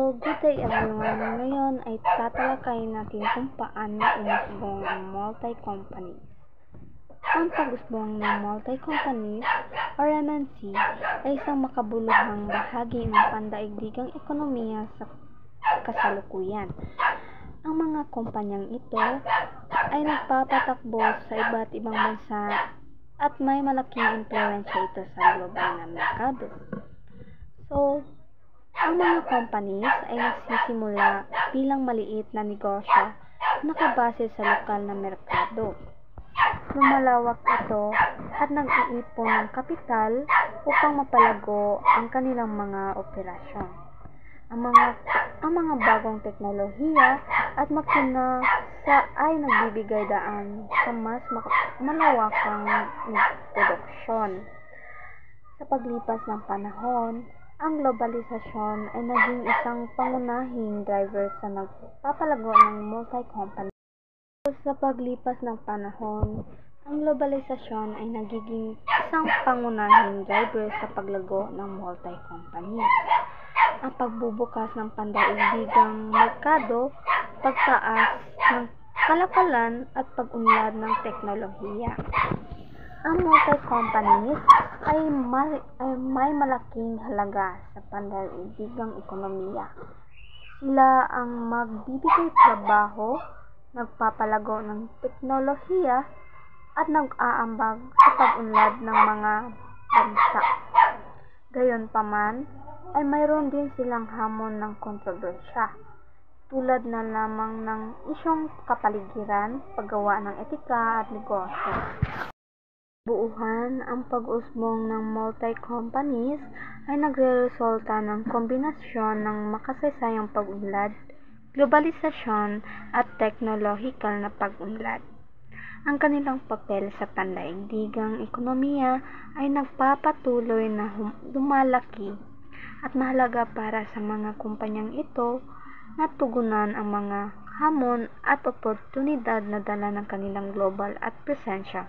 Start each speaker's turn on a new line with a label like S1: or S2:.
S1: Good day everyone. Ngayon ay tatalakayin natin kung paano umusbong ang multi-companies. Ang pag-usbong ng multi-companies o MNC ay isang makabuluhang bahagi ng pandaigdigang ekonomiya sa kasalukuyan. Ang mga kumpanyang ito ay nagpapatakbo sa iba't ibang bansa at may malaking impluwensya ito sa global na merkado. So, ang mga companies ay nagsisimula bilang maliit na negosyo na nakabase sa lokal na merkado. Lumalawak ito at nag-iipon ng kapital upang mapalago ang kanilang mga operasyon. Ang mga bagong teknolohiya at makina ay nagbibigay daan sa mas malawakang produksyon. Sa paglipas ng panahon, ang globalisasyon ay naging isang pangunahing driver sa nagpapalago ng multi-company. Sa paglipas ng panahon, ang globalisasyon ay nagiging isang pangunahing driver sa paglago ng multi-company. Ang pagbubukas ng pandaigdigang merkado, pagtaas ng kalakalan at pag-unlad ng teknolohiya. Ang multi-companies ay may malaking halaga sa pandaigdigang ekonomiya. Sila ang magbibigay trabaho, nagpapalago ng teknolohiya, at nag-aambag sa pag-unlad ng mga bansa. Gayunpaman, ay mayroon din silang hamon ng kontrobersya, tulad na lamang ng isyong kapaligiran, paggawa ng etika at negosyo. Buuhan, ang pag-usbong ng multi-companies ay nagreresulta ng kombinasyon ng makasaysayang pag-unlad, globalisasyon at teknolohikal na pag-unlad. Ang kanilang papel sa pandaigdigang ekonomiya ay nagpapatuloy na lumalaki at mahalaga para sa mga kumpanyang ito na tugunan ang mga hamon at oportunidad na dala ng kanilang global at presensya.